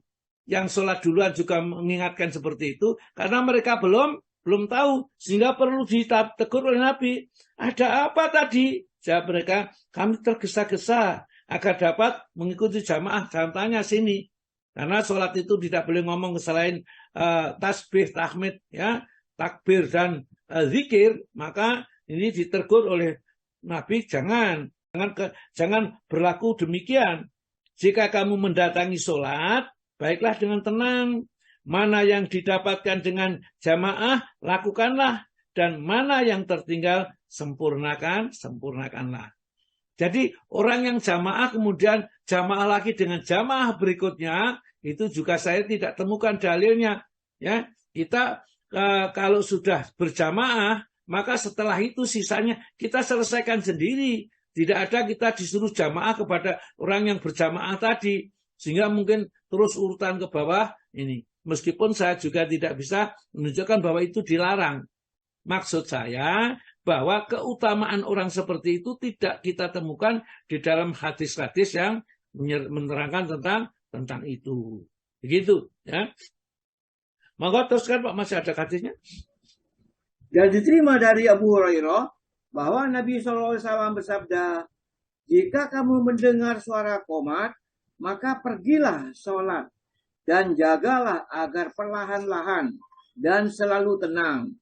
sholat duluan juga mengingatkan seperti itu. Karena mereka belum tahu. Sehingga perlu ditegur oleh Nabi. Ada apa tadi? Jawab mereka, kami tergesa-gesa agar dapat mengikuti jamaah. Jangan tanya sini. Karena sholat itu tidak boleh ngomong selain tasbih, tahmid, ya, takbir dan zikir, maka ini ditegur oleh Nabi, jangan berlaku demikian. Jika kamu mendatangi sholat, baiklah dengan tenang. Mana yang didapatkan dengan jamaah, lakukanlah. Dan mana yang tertinggal, sempurnakanlah. Jadi orang yang jamaah kemudian jamaah lagi dengan jamaah berikutnya, itu juga saya tidak temukan dalilnya. Ya, kita kalau sudah berjamaah, maka setelah itu sisanya kita selesaikan sendiri. Tidak ada kita disuruh jamaah kepada orang yang berjamaah tadi. Sehingga mungkin terus urutan ke bawah ini. Meskipun saya juga tidak bisa menunjukkan bahwa itu dilarang. Maksud saya bahwa keutamaan orang seperti itu tidak kita temukan di dalam hadis-hadis yang menerangkan tentang itu. Begitu, ya. Maka teruskan Pak, masih ada hadisnya? Dan diterima dari Abu Hurairah bahwa Nabi SAW bersabda, jika kamu mendengar suara qomat, maka pergilah sholat dan jagalah agar perlahan-lahan dan selalu tenang.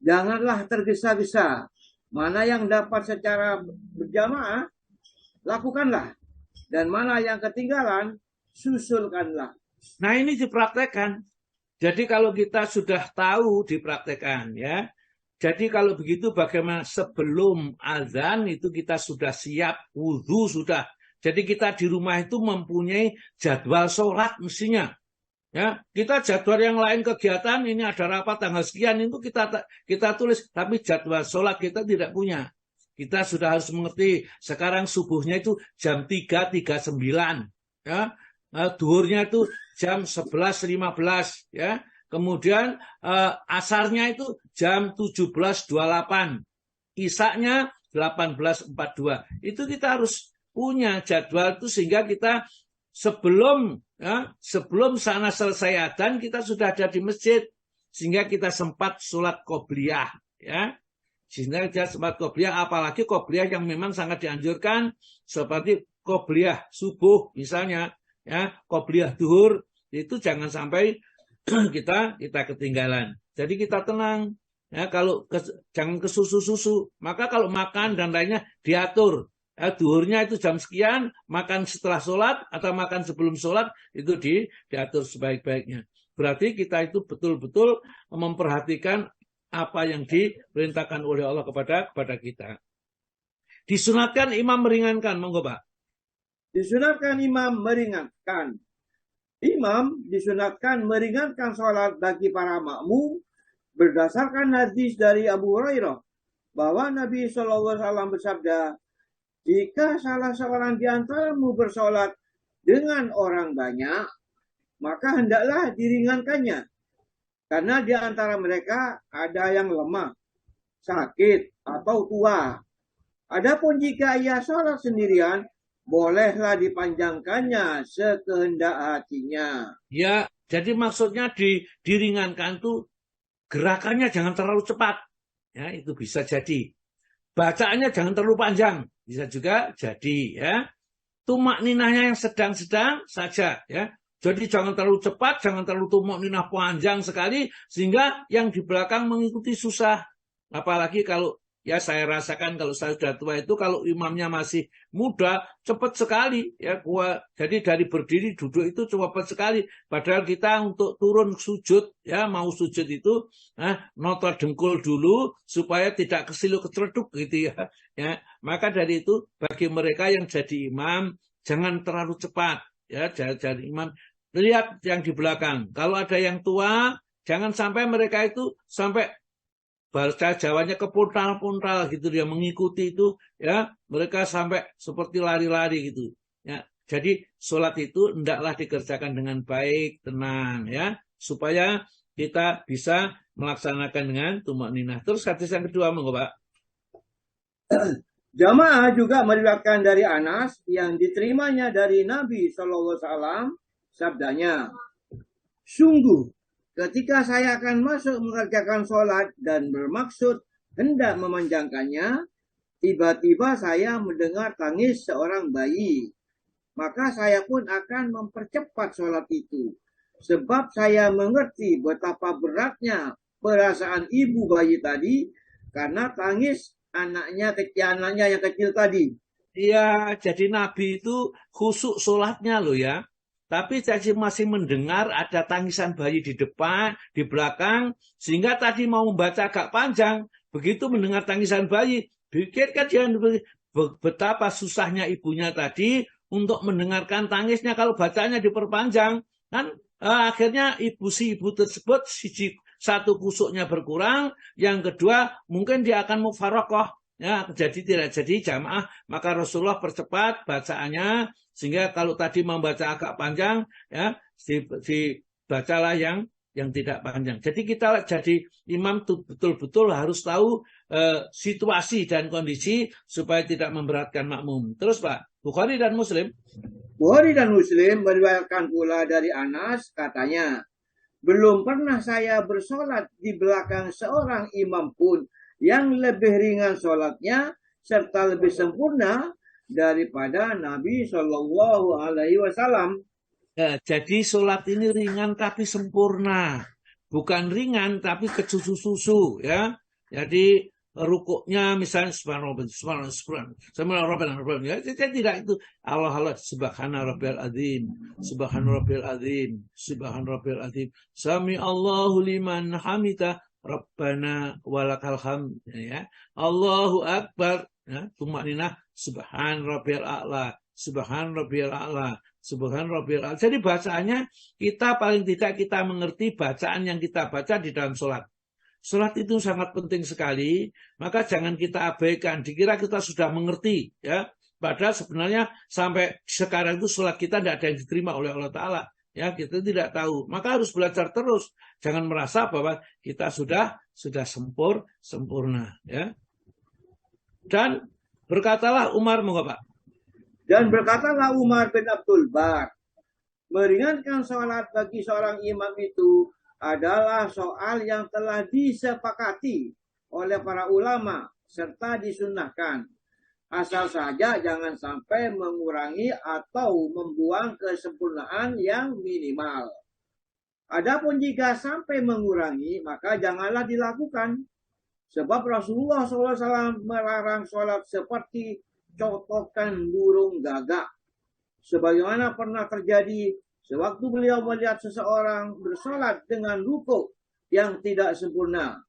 Janganlah tergesa-gesa. Mana yang dapat secara berjamaah, lakukanlah. Dan mana yang ketinggalan, susulkanlah. Nah, ini dipraktekkan. Jadi kalau kita sudah tahu dipraktekkan, ya. Jadi kalau begitu bagaimana sebelum azan itu kita sudah siap, wudhu sudah. Jadi kita di rumah itu mempunyai jadwal sholat mestinya. Ya, kita jadwal yang lain kegiatan, ini ada rapat tanggal sekian, itu kita tulis. Tapi jadwal sholat kita tidak punya. Kita sudah harus mengerti, sekarang subuhnya itu jam 3.39. Ya, duhurnya itu jam 11.15. Ya. Kemudian asarnya itu jam 17.28. Isaknya 18.42. Itu kita harus punya jadwal itu sehingga kita sebelum sana selesai adzan kita sudah ada di masjid sehingga kita sempat sholat qobliyah, ya. Sehingga kita sempat qobliyah, apalagi qobliyah yang memang sangat dianjurkan seperti qobliyah subuh misalnya, ya, qobliyah duhur itu jangan sampai kita ketinggalan. Jadi kita tenang, ya, jangan ke susu-susu. Maka kalau makan dan lainnya diatur. Duhurnya itu jam sekian, makan setelah sholat atau makan sebelum sholat itu diatur sebaik-baiknya. Berarti kita itu betul-betul memperhatikan apa yang diperintahkan oleh Allah kepada kita. Disunatkan imam meringankan, monggo Pak. Disunatkan imam meringankan. Imam disunatkan meringankan sholat bagi para makmum berdasarkan hadis dari Abu Hurairah bahwa Nabi SAW bersabda, jika salah seorang di antaramu bersolat dengan orang banyak, maka hendaklah diringankannya. Karena di antara mereka ada yang lemah, sakit, atau tua. Adapun jika ia sholat sendirian, bolehlah dipanjangkannya sekehendak hatinya. Ya, jadi maksudnya diringankan tuh gerakannya jangan terlalu cepat. Ya, itu bisa jadi. Bacaannya jangan terlalu panjang. Bisa juga jadi, ya. Tumak ninahnya yang sedang-sedang saja, ya. Jadi jangan terlalu cepat, jangan terlalu tumak ninah panjang sekali sehingga yang di belakang mengikuti susah. Apalagi kalau ya saya rasakan kalau saya sudah tua itu kalau imamnya masih muda cepat sekali, ya. Jadi dari berdiri duduk itu cepat sekali. Padahal kita untuk turun sujud, ya, mau sujud itu notot dengkul dulu supaya tidak kesiluk keceleduk gitu, ya. Ya, maka dari itu bagi mereka yang jadi imam jangan terlalu cepat, ya. Jadi imam lihat yang di belakang. Kalau ada yang tua, jangan sampai mereka itu sampai bahasa Jawanya kepuntal-puntal gitu, dia mengikuti itu ya, mereka sampai seperti lari-lari gitu ya. Jadi sholat itu hendaklah dikerjakan dengan baik, tenang ya, supaya kita bisa melaksanakan dengan tumakninah. Terus hadis yang kedua, monggo Pak. Jamaah juga meriwayatkan dari Anas yang diterimanya dari Nabi SAW, sabdanya, sungguh ketika saya akan masuk mengerjakan sholat dan bermaksud hendak memanjangkannya, tiba-tiba saya mendengar tangis seorang bayi. Maka saya pun akan mempercepat sholat itu. Sebab saya mengerti betapa beratnya perasaan ibu bayi tadi karena tangis anaknya yang kecil tadi. Iya, jadi Nabi itu khusyuk sholatnya loh ya. Tapi saya masih mendengar ada tangisan bayi di depan, di belakang, sehingga tadi mau membaca agak panjang. Begitu mendengar tangisan bayi, pikirkan dia betapa susahnya ibunya tadi untuk mendengarkan tangisnya kalau bacanya diperpanjang. Kan akhirnya si ibu tersebut satu kusuknya berkurang, yang kedua mungkin dia akan mufarokoh. Ya, jadi tidak jadi jamaah, maka Rasulullah percepat bacaannya sehingga kalau tadi membaca agak panjang ya dibacalah yang tidak panjang. Jadi kita jadi imam tuh betul-betul harus tahu situasi dan kondisi supaya tidak memberatkan makmum. Terus Pak, Bukhari dan Muslim meriwayatkan pula dari Anas, katanya, belum pernah saya bersolat di belakang seorang imam pun yang lebih ringan sholatnya serta lebih sempurna daripada Nabi Shallallahu Alaihi Wasallam. Ya, jadi sholat ini ringan tapi sempurna, bukan ringan tapi kesusu-susu ya. Jadi rukuknya misalnya subhanallah ya, tidak itu Allah subhana rabbil azim, subhana rabbil azim, subhana rabbil azim, sami Allahu liman hamidah, Rabbana walakal hamd ya. Allahu akbar ya, tumakninah subhan rabbil a'la, subhan rabbil a'la, subhan rabbil a'la. Jadi bacaannya kita paling tidak kita mengerti bacaan yang kita baca di dalam sholat. Sholat itu sangat penting sekali, maka jangan kita abaikan. Dikira kita sudah mengerti ya. Padahal sebenarnya sampai sekarang itu sholat kita tidak ada yang diterima oleh Allah Ta'ala. Ya, kita tidak tahu. Maka harus belajar terus. Jangan merasa bahwa kita sudah sempurna. Ya. Dan berkatalah Umar, monggo Pak. Dan berkatalah Umar bin Abdul Bar, meringankan sholat bagi seorang imam itu adalah soal yang telah disepakati oleh para ulama serta disunnahkan. Asal saja jangan sampai mengurangi atau membuang kesempurnaan yang minimal. Adapun jika sampai mengurangi, maka janganlah dilakukan. Sebab Rasulullah SAW melarang sholat seperti cotokan burung gagak. Sebagaimana pernah terjadi sewaktu beliau melihat seseorang bersolat dengan rukuk yang tidak sempurna.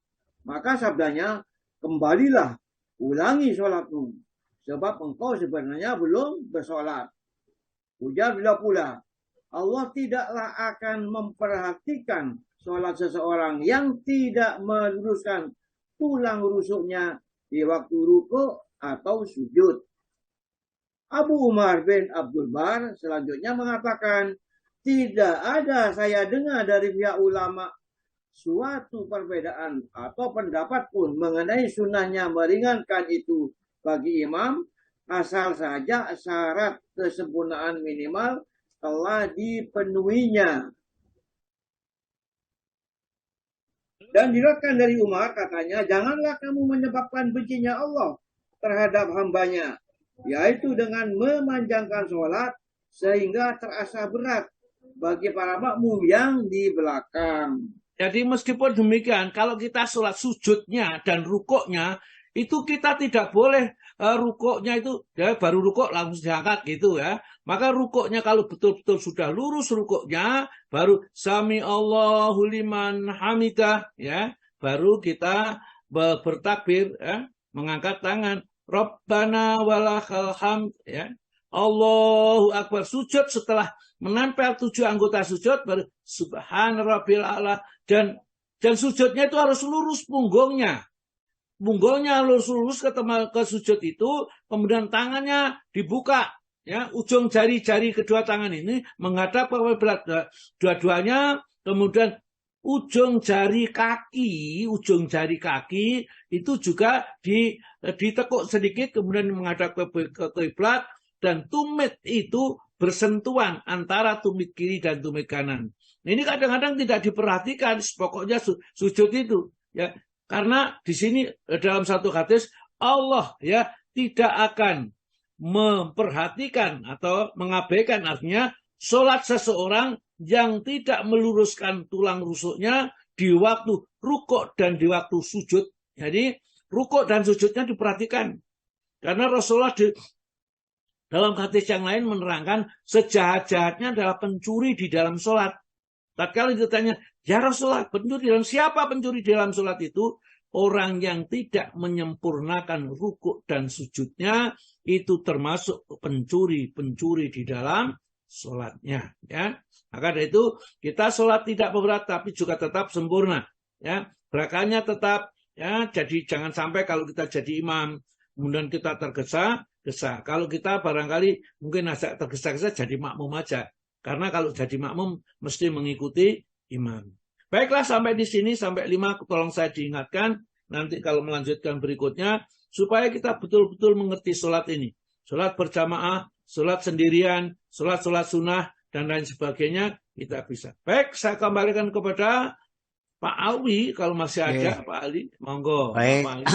Maka sabdanya, kembalilah, ulangi sholatmu. Sebab engkau sebenarnya belum bersolat. Ujar beliau pula, Allah tidaklah akan memperhatikan sholat seseorang yang tidak meluruskan tulang rusuknya di waktu rukuk atau sujud. Abu Umar bin Abdul Bar selanjutnya mengatakan, tidak ada saya dengar dari pihak ulama suatu perbedaan atau pendapat pun mengenai sunnahnya meringankan itu bagi imam, asal saja syarat kesempurnaan minimal telah dipenuhinya. Dan diriwayatkan dari Umar, katanya, janganlah kamu menyebabkan bencinya Allah terhadap hambanya, yaitu dengan memanjangkan sholat sehingga terasa berat bagi para makmum yang di belakang. Jadi meskipun demikian, kalau kita sholat sujudnya dan rukuknya, itu kita tidak boleh rukuknya itu ya baru rukuk langsung diangkat gitu ya. Maka rukuknya kalau betul-betul sudah lurus rukuknya, baru sami Allahu liman hamidah ya, baru kita bertakbir ya, mengangkat tangan Rabbana walakal hamd ya. Allahu akbar, sujud setelah menempel 7 anggota sujud baru subhan rabbil a'la, dan sujudnya itu harus lurus punggungnya. punggungnya lurus-lurus ke sujud itu, kemudian tangannya dibuka, ya, ujung jari-jari kedua tangan ini menghadap ke kiblat dua-duanya, kemudian ujung jari kaki itu juga ditekuk sedikit, kemudian menghadap ke kiblat, dan tumit itu bersentuhan antara tumit kiri dan tumit kanan. Ini kadang-kadang tidak diperhatikan, pokoknya sujud itu, ya, karena di sini dalam satu hadis Allah, ya, tidak akan memperhatikan atau mengabaikan, artinya sholat seseorang yang tidak meluruskan tulang rusuknya di waktu rukuk dan di waktu sujud. Jadi rukuk dan sujudnya diperhatikan, karena Rasulullah dalam hadis yang lain menerangkan sejahat-jahatnya adalah pencuri di dalam sholat. Tatkala ditanya, ya Rasulullah, pencuri dalam siapa pencuri dalam sholat itu? Orang yang tidak menyempurnakan rukuk dan sujudnya itu termasuk pencuri di dalam sholatnya. Ya, maka dari itu kita sholat tidak berat tapi juga tetap sempurna. Ya, gerakannya tetap, ya. Jadi jangan sampai kalau kita jadi imam kemudian kita tergesa-gesa. Kalau kita barangkali mungkin agak tergesa-gesa jadi makmum aja. Karena kalau jadi makmum mesti mengikuti imam. Baiklah, sampai di sini, sampai 5, tolong saya diingatkan nanti kalau melanjutkan berikutnya, supaya kita betul-betul mengerti sholat ini. Sholat berjamaah, sholat sendirian, sholat sunnah, dan lain sebagainya, kita bisa. Baik, saya kembalikan kepada Pak Alwi, kalau masih ada, Pak Ali, monggo. Baik. Pak Ali.